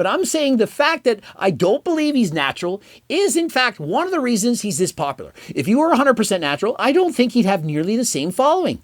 But I'm saying the fact that I don't believe he's natural is in fact one of the reasons he's this popular. If you were 100% natural, I don't think he'd have nearly the same following.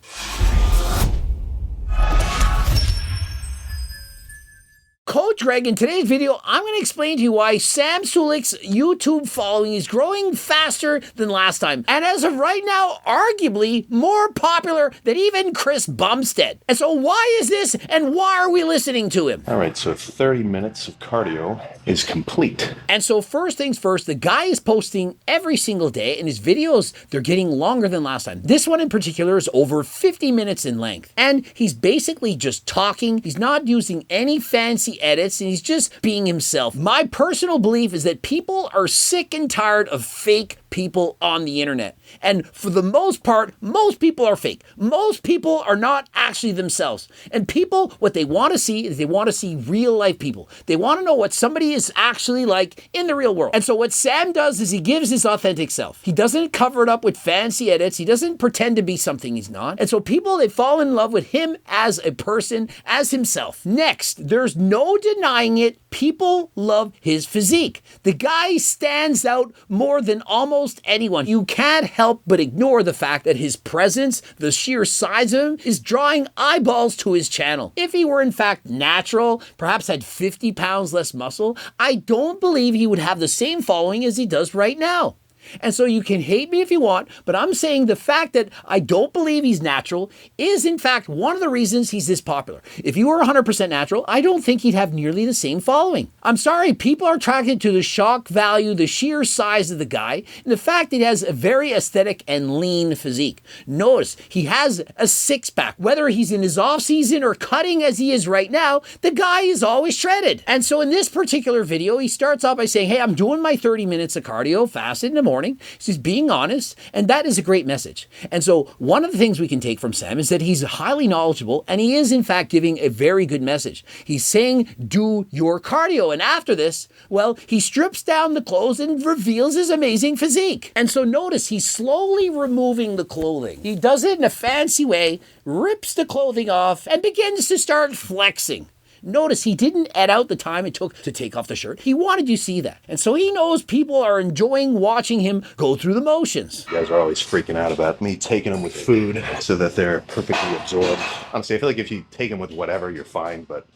Coach Greg, in today's video, I'm going to explain to you why Sam Sulek's YouTube following is growing faster than last time. And as of right now, arguably more popular than even Chris Bumstead. And so why is this and why are we listening to him? All right, so 30 minutes of cardio is complete. And so first things first, the guy is posting every single day and his videos, they're getting longer than last time. This one in particular is over 50 minutes in length. And he's basically just talking. He's not using any fancy edits and he's just being himself. My personal belief is that people are sick and tired of fake people on the internet. And for the most part, most people are fake. Most people are not actually themselves. And people, what they want to see is they want to see real life people. They want to know what somebody is actually like in the real world. And so what Sam does is he gives his authentic self. He doesn't cover it up with fancy edits. He doesn't pretend to be something he's not. And so people, they fall in love with him as a person, as himself. Next, there's no denying it. People love his physique. The guy stands out more than almost anyone. You can't help but ignore the fact that his presence, the sheer size of him, is drawing eyeballs to his channel. If he were in fact natural, perhaps had 50 pounds less muscle, I don't believe he would have the same following as he does right now. And so you can hate me if you want, but I'm saying the fact that I don't believe he's natural is in fact one of the reasons he's this popular. If you were 100% natural, I don't think he'd have nearly the same following. I'm sorry, people are attracted to the shock value, the sheer size of the guy, and the fact that he has a very aesthetic and lean physique. Notice, he has a six-pack. Whether he's in his off-season or cutting as he is right now, the guy is always shredded. And so in this particular video, he starts off by saying, hey, I'm doing my 30 minutes of cardio fasted in the morning. He's being honest, and that is a great message. And so one of the things we can take from Sam is that he's highly knowledgeable, and he is in fact giving a very good message. He's saying, do your cardio. And after this, well, he strips down the clothes and reveals his amazing physique. And so notice he's slowly removing the clothing. He does it in a fancy way, rips the clothing off, and begins to start flexing. Notice he didn't edit out the time it took to take off the shirt. He wanted you to see that. And so he knows people are enjoying watching him go through the motions. You guys are always freaking out about me taking them with food so that they're perfectly absorbed. Honestly, I feel like if you take them with whatever, you're fine, but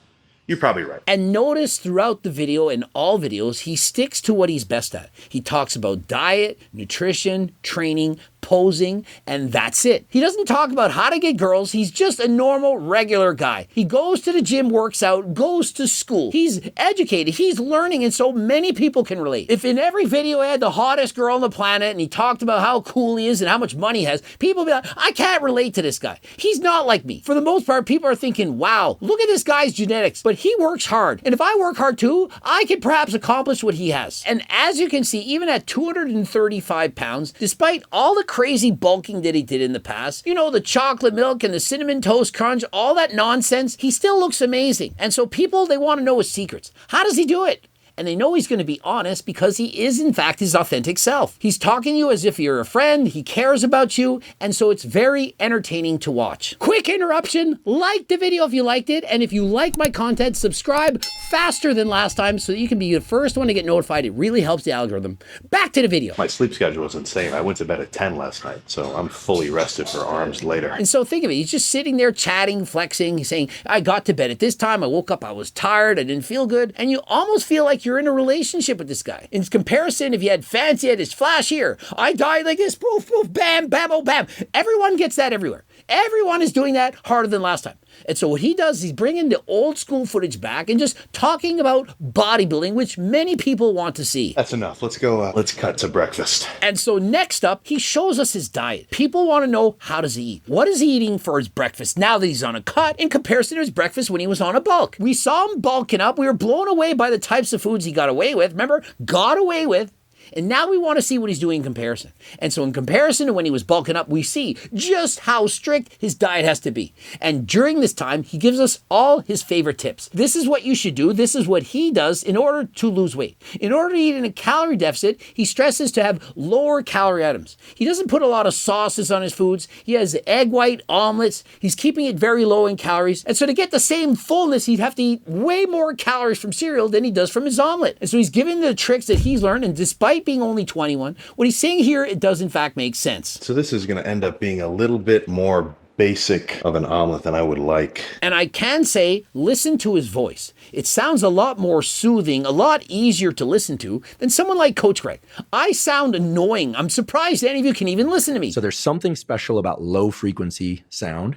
you're probably right. And notice throughout the video and all videos, he sticks to what he's best at. He talks about diet, nutrition, training, posing, and that's it. He doesn't talk about how to get girls. He's just a normal, regular guy. He goes to the gym, works out, goes to school. He's educated. He's learning, and so many people can relate. If in every video he had the hottest girl on the planet and he talked about how cool he is and how much money he has, people be like, I can't relate to this guy. He's not like me. For the most part, people are thinking, wow, look at this guy's genetics, but he works hard. And if I work hard too, I could perhaps accomplish what he has. And as you can see, even at 235 pounds, despite all the crazy bulking that he did in the past, you know, the chocolate milk and the cinnamon toast crunch, all that nonsense, he still looks amazing. And so people, they want to know his secrets. How does he do it? And they know he's going to be honest because he is in fact his authentic self. He's talking to you as if you're a friend, he cares about you, and so it's very entertaining to watch. Quick interruption, like the video if you liked it, and if you like my content, subscribe faster than last time so that you can be the first one to get notified. It really helps the algorithm. Back to the video. My sleep schedule is insane. I went to bed at 10 last night, so I'm fully rested for arms later. And so think of it, he's just sitting there chatting, flexing, he's saying, I got to bed at this time, I woke up, I was tired, I didn't feel good, and you almost feel like you're in a relationship with this guy. In comparison, if you had fancy edits, flash here, I died like this, poof, poof, bam, bam, oh, bam. Everyone gets that everywhere. Everyone is doing that harder than last time. And so what he does is he's bringing the old school footage back and just talking about bodybuilding, which many people want to see. That's enough. Let's go, let's cut to breakfast. And so next up, he shows us his diet. People want to know, how does he eat? What is he eating for his breakfast now that he's on a cut in comparison to his breakfast when he was on a bulk? We saw him bulking up. We were blown away by the types of foods he got away with. Remember, got away with. And now we want to see what he's doing in comparison. And so in comparison to when he was bulking up, we see just how strict his diet has to be. And during this time, he gives us all his favorite tips. This is what you should do. This is what he does in order to lose weight. In order to eat in a calorie deficit, he stresses to have lower calorie items. He doesn't put a lot of sauces on his foods. He has egg white omelets. He's keeping it very low in calories. And so to get the same fullness, he'd have to eat way more calories from cereal than he does from his omelet. And so he's giving the tricks that he's learned, and despite being only 21, what he's saying here, it does in fact make sense. So this is going to end up being a little bit more basic of an omelet than I would like. And I can say, listen to his voice. It sounds a lot more soothing, a lot easier to listen to than someone like Coach Greg. I sound annoying. I'm surprised any of you can even listen to me. So there's something special about low frequency sound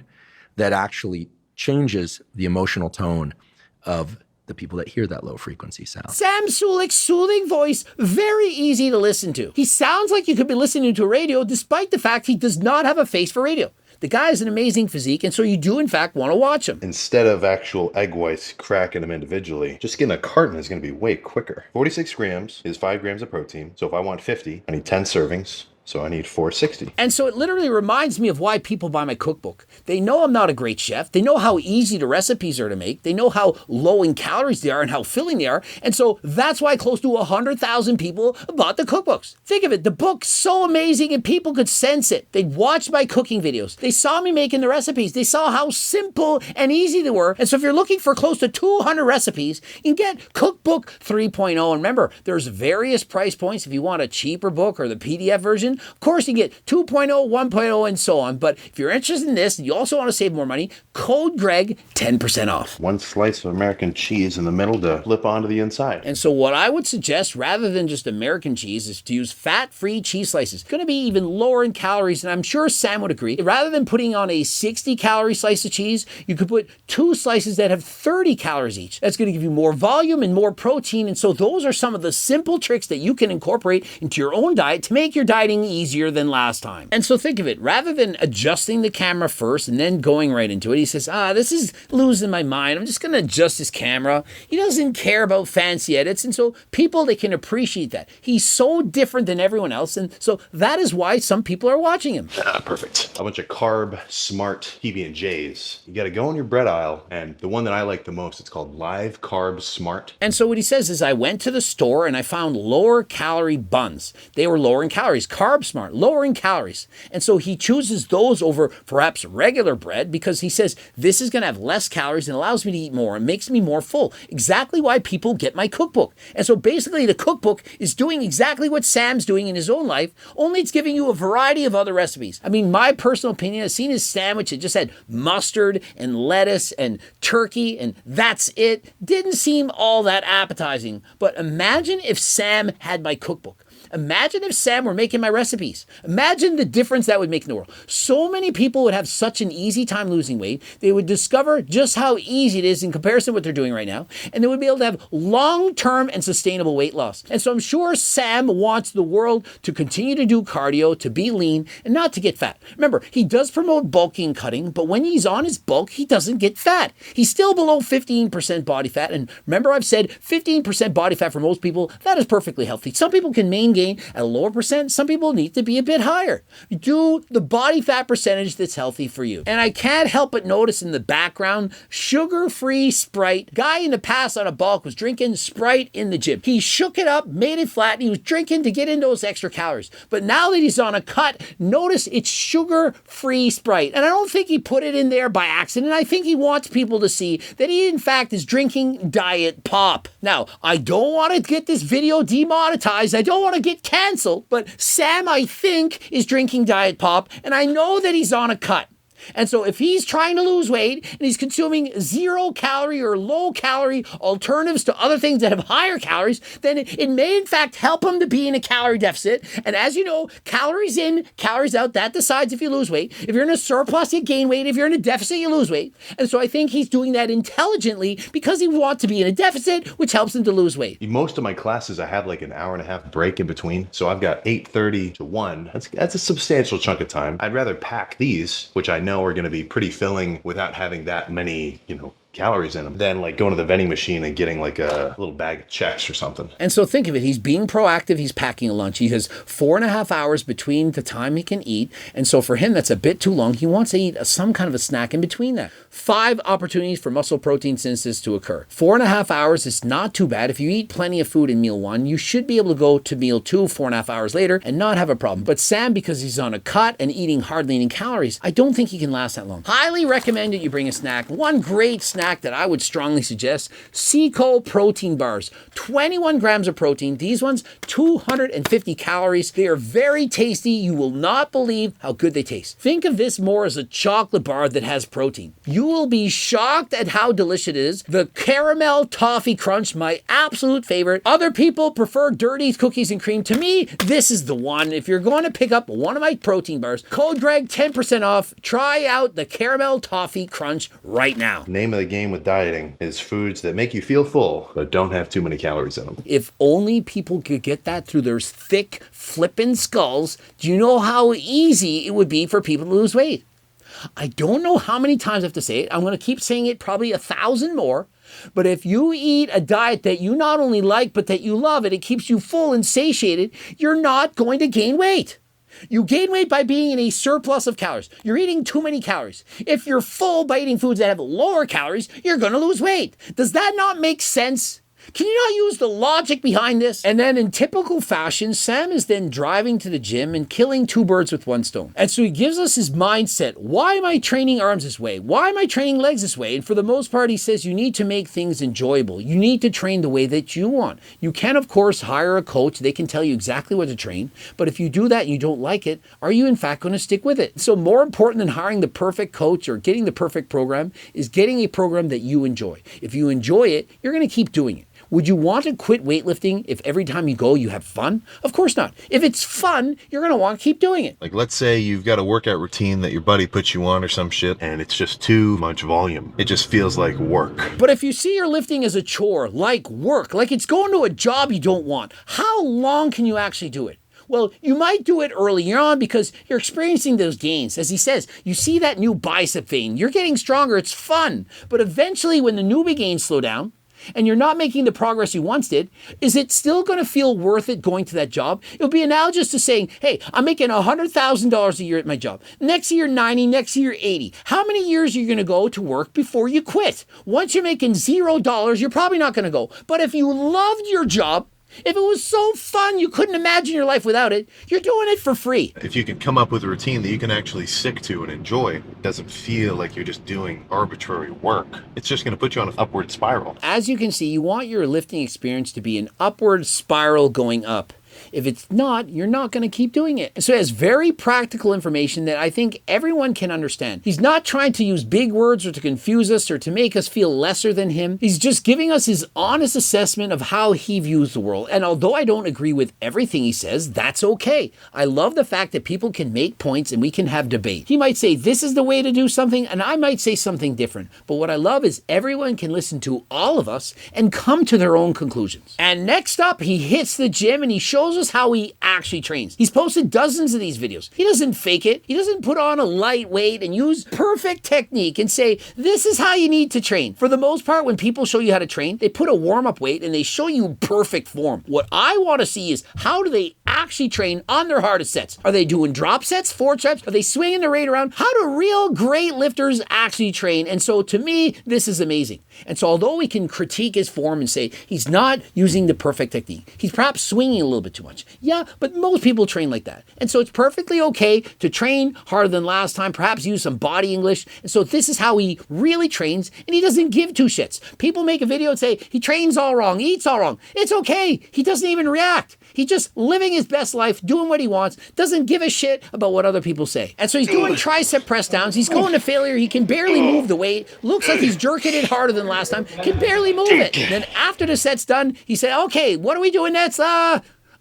that actually changes the emotional tone of the people that hear that low frequency sound. Sam Sulek's soothing voice, very easy to listen to. He sounds like you could be listening to a radio despite the fact he does not have a face for radio. The guy has an amazing physique, and so you do, in fact, want to watch him. Instead of actual egg whites, cracking them individually, just getting a carton is going to be way quicker. 46 grams is 5 grams of protein. So if I want 50, I need 10 servings. So I need 460. And so it literally reminds me of why people buy my cookbook. They know I'm not a great chef. They know how easy the recipes are to make. They know how low in calories they are and how filling they are. And so that's why close to 100,000 people bought the cookbooks. Think of it, the book's so amazing and people could sense it. They watched my cooking videos. They saw me making the recipes. They saw how simple and easy they were. And so if you're looking for close to 200 recipes, you can get Cookbook 3.0. And remember, there's various price points if you want a cheaper book or the PDF version. Of course, you get 2.0, 1.0, and so on. But if you're interested in this and you also want to save more money, code Greg, 10% off. One slice of American cheese in the middle to flip onto the inside. And so what I would suggest, rather than just American cheese, is to use fat-free cheese slices. It's going to be even lower in calories, and I'm sure Sam would agree. Rather than putting on a 60-calorie slice of cheese, you could put 2 slices that have 30 calories each. That's going to give you more volume and more protein. And so those are some of the simple tricks that you can incorporate into your own diet to make your dieting easier than last time. And so think of it, rather than adjusting the camera first and then going right into it, he says, this is losing my mind. I'm just going to adjust his camera. He doesn't care about fancy edits. And so people, they can appreciate that. He's so different than everyone else. And so that is why some people are watching him. Perfect. A bunch of carb smart PB&Js. You got to go in your bread aisle, and the one that I like the most, it's called Live Carb Smart. And so what he says is, I went to the store and I found lower calorie buns. They were lower in calories. Carb Smart, lower in calories. And so he chooses those over perhaps regular bread because he says this is going to have less calories and allows me to eat more and makes me more full. Exactly why people get my cookbook. And so basically the cookbook is doing exactly what Sam's doing in his own life, only it's giving you a variety of other recipes. I mean, my personal opinion, I've seen his sandwich. It just had mustard and lettuce and turkey and that's it. Didn't seem all that appetizing. But imagine if Sam had my cookbook. Imagine if Sam were making my recipes. Imagine the difference that would make in the world. So many people would have such an easy time losing weight. They would discover just how easy it is in comparison to what they're doing right now. And they would be able to have long-term and sustainable weight loss. And so I'm sure Sam wants the world to continue to do cardio, to be lean, and not to get fat. Remember, he does promote bulking and cutting, but when he's on his bulk, he doesn't get fat. He's still below 15% body fat. And remember, I've said 15% body fat for most people, that is perfectly healthy. Some people can gain at a lower percent. Some people need to be a bit higher. Do the body fat percentage that's healthy for you. And I can't help but notice in the background, sugar-free Sprite. Guy in the past on a bulk was drinking Sprite in the gym. He shook it up, made it flat, and he was drinking to get in those extra calories. But now that he's on a cut, notice it's sugar-free Sprite. And I don't think he put it in there by accident. I think he wants people to see that he, in fact, is drinking Diet Pop. Now, I don't want to get this video demonetized. I don't want to get canceled, but Sam, I think, is drinking Diet Pop, and I know that he's on a cut. And so if he's trying to lose weight and he's consuming 0 calorie or low calorie alternatives to other things that have higher calories, then it may in fact help him to be in a calorie deficit. And as you know, calories in, calories out, that decides if you lose weight. If you're in a surplus, you gain weight. If you're in a deficit, you lose weight. And so I think he's doing that intelligently because he wants to be in a deficit, which helps him to lose weight. Most of my classes, I have like an hour and a half break in between. So I've got 8:30 to 1. That's a substantial chunk of time. I'd rather pack these, which I know are going to be pretty filling without having that many, calories in them than like going to the vending machine and getting like a little bag of checks or something. And so think of it, he's being proactive, he's packing a lunch. He has 4.5 hours between the time he can eat. And so for him, that's a bit too long. He wants to eat some kind of a snack in between that. 5 opportunities for muscle protein synthesis to occur. 4.5 hours is not too bad. If you eat plenty of food in meal 1, you should be able to go to meal 2 4.5 hours later and not have a problem. But Sam, because he's on a cut and eating hardly any calories, I don't think he can last that long. Highly recommend that you bring a snack. One great snack that I would strongly suggest, Seco protein bars. 21 grams of protein. These ones, 250 calories. They are very tasty. You will not believe how good they taste. Think of this more as a chocolate bar that has protein. You will be shocked at how delicious it is. The caramel toffee crunch, my absolute favorite. Other people prefer dirty cookies and cream. To me, this is the one. If you're going to pick up one of my protein bars, code Greg 10% off. Try out the caramel toffee crunch right now. Name of the game with dieting is foods that make you feel full but don't have too many calories in them. If only people could get that through their thick, flippin' skulls, do you know how easy it would be for people to lose weight? I don't know how many times I have to say it. I'm going to keep saying it probably 1,000 more. But if you eat a diet that you not only like, but that you love, and it keeps you full and satiated, you're not going to gain weight. You gain weight by being in a surplus of calories. You're eating too many calories. If you're full by eating foods that have lower calories, you're going to lose weight. Does that not make sense? Can you not use the logic behind this? And then in typical fashion, Sam is then driving to the gym and killing 2 birds with 1 stone. And so he gives us his mindset. Why am I training arms this way? Why am I training legs this way? And for the most part, he says you need to make things enjoyable. You need to train the way that you want. You can, of course, hire a coach. They can tell you exactly what to train. But if you do that and you don't like it, are you in fact going to stick with it? So more important than hiring the perfect coach or getting the perfect program is getting a program that you enjoy. If you enjoy it, you're going to keep doing it. Would you want to quit weightlifting if every time you go you have fun? Of course not. If it's fun, you're going to want to keep doing it. Like, let's say you've got a workout routine that your buddy puts you on or some shit, and it's just too much volume. It just feels like work. But if you see your lifting as a chore, like work, like it's going to a job you don't want, how long can you actually do it? Well, you might do it early on because you're experiencing those gains. As he says, you see that new bicep vein. You're getting stronger. It's fun. But eventually, when the newbie gains slow down, and you're not making the progress you once did, is it still going to feel worth it going to that job? It would be analogous to saying, hey, I'm making $100,000 a year at my job. Next year, 90, next year, 80. How many years are you going to go to work before you quit? Once you're making $0, you're probably not going to go. But if you loved your job, if it was so fun you couldn't imagine your life without it, you're doing it for free. If you can come up with a routine that you can actually stick to and enjoy, it doesn't feel like you're just doing arbitrary work. It's just going to put you on an upward spiral. As you can see, you want your lifting experience to be an upward spiral going up. If it's not, you're not going to keep doing it. So it has very practical information that I think everyone can understand. He's not trying to use big words or to confuse us or to make us feel lesser than him. He's just giving us his honest assessment of how he views the world. And although I don't agree with everything he says, that's okay. I love the fact that people can make points and we can have debate. He might say this is the way to do something and I might say something different. But what I love is everyone can listen to all of us and come to their own conclusions. And next up, he hits the gym and he shows us how he actually trains. He's posted dozens of these videos. He doesn't fake it. He doesn't put on a light weight and use perfect technique and say, this is how you need to train. For the most part, when people show you how to train, they put a warm-up weight and they show you perfect form. What I want to see is how do they actually train on their hardest sets? Are they doing drop sets, 4 reps? Are they swinging the weight around? How do real great lifters actually train? And so to me, this is amazing. And so although we can critique his form and say he's not using the perfect technique, he's perhaps swinging a little bit too much. Yeah, but most people train like that. And so it's perfectly okay to train harder than last time, perhaps use some body English. And so this is how he really trains, and he doesn't give 2 shits. People make a video and say, he trains all wrong, he eats all wrong. It's okay. He doesn't even react. He's just living his best life, doing what he wants, doesn't give a shit about what other people say. And so he's doing tricep press downs. He's going to failure. He can barely move the weight. Looks like he's jerking it harder than last time. Can barely move it. Then after the set's done, he said, okay, what are we doing next?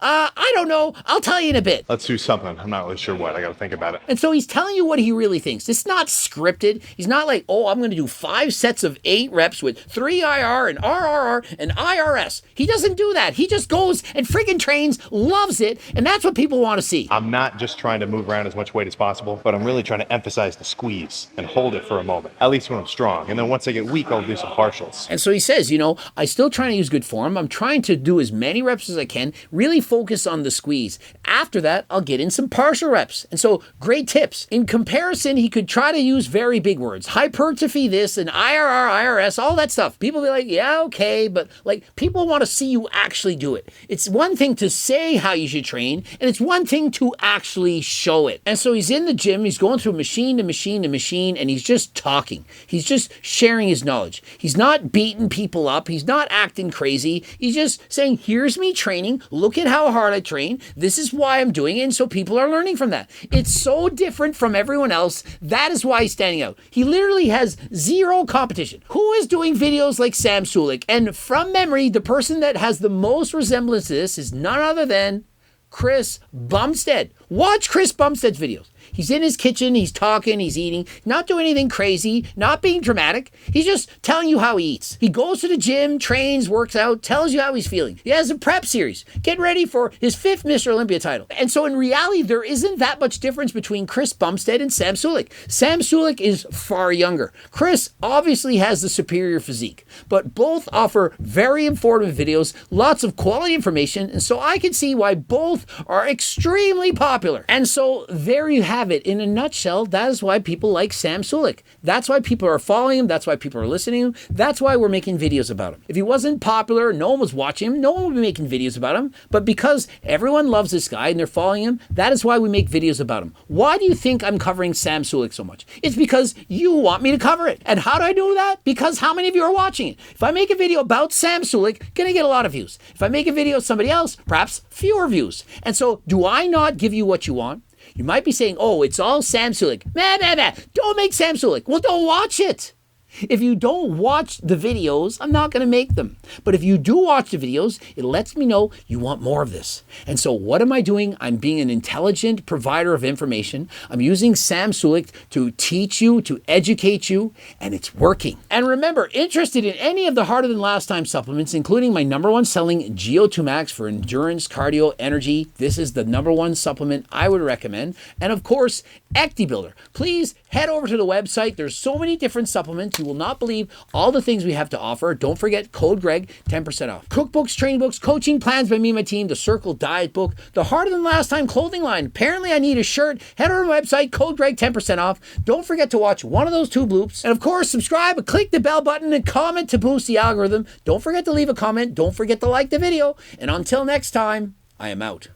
I don't know. I'll tell you in a bit. Let's do something. I'm not really sure what. I got to think about it. And so he's telling you what he really thinks. It's not scripted. He's not like, oh, I'm going to do 5 sets of 8 reps with 3 IR and RRR and IRS. He doesn't do that. He just goes and friggin' trains, loves it, and that's what people want to see. I'm not just trying to move around as much weight as possible, but I'm really trying to emphasize the squeeze and hold it for a moment, at least when I'm strong. And then once I get weak, I'll do some partials. And so he says, you know, I still trying to use good form. I'm trying to do as many reps as I can, really focus on the squeeze. After that, I'll get in some partial reps. And so great tips. In comparison, he could try to use very big words, hypertrophy this and IRR, IRS, all that stuff. People be like, yeah, okay, but like people want to see you actually do it. It's one thing to say how you should train, and it's one thing to actually show it. And so he's in the gym, he's going through machine to machine to machine, and he's just talking. He's just sharing his knowledge. He's not beating people up. He's not acting crazy. He's just saying, here's me training. Look at how hard I train. This is why I'm doing it. And so people are learning from that. It's so different from everyone else. That is why he's standing out. He literally has zero competition. Who is doing videos like Sam Sulek? And from memory, the person that has the most resemblance to this is none other than Chris Bumstead. Watch Chris Bumstead's videos. He's in his kitchen, he's talking, he's eating, not doing anything crazy, not being dramatic. He's just telling you how he eats. He goes to the gym, trains, works out, tells you how he's feeling. He has a prep series. Get ready for his 5th Mr. Olympia title. And so in reality, there isn't that much difference between Chris Bumstead and Sam Sulek. Sam Sulek is far younger. Chris obviously has the superior physique, but both offer very informative videos, lots of quality information, and so I can see why both are extremely popular. And so there you have it. In a nutshell, that is why people like Sam Sulek. That's why people are following him. That's why people are listening to him. That's why we're making videos about him. If he wasn't popular, no one was watching him, no one would be making videos about him. But because everyone loves this guy and they're following him, that is why we make videos about him. Why do you think I'm covering Sam Sulek so much? It's because you want me to cover it. And how do I do that? Because how many of you are watching it? If I make a video about Sam Sulek, gonna get a lot of views. If I make a video of somebody else, perhaps fewer views. And so do I not give you what you want? You might be saying, oh, it's all Sam Sulek. Don't make Sam Sulek. Well, don't watch it. If you don't watch the videos, I'm not going to make them. But if you do watch the videos, it lets me know you want more of this. And so what am I doing? I'm being an intelligent provider of information. I'm using Sam Sulek to teach you, to educate you, and it's working. And remember, interested in any of the Harder Than Last Time supplements, including my #1 selling GO2 Max for endurance, cardio, energy. This is the #1 supplement I would recommend. And of course, Ecti Builder. Please head over to the website. There's so many different supplements. You will not believe all the things we have to offer. Don't forget code Greg, 10% off. Cookbooks, training books, coaching plans by me and my team, the Circle Diet Book, the Harder Than Last Time clothing line. Apparently I need a shirt. Head over to my website, code Greg, 10% off. Don't forget to watch one of those 2 bloops. And of course, subscribe, click the bell button, and comment to boost the algorithm. Don't forget to leave a comment. Don't forget to like the video. And until next time, I am out.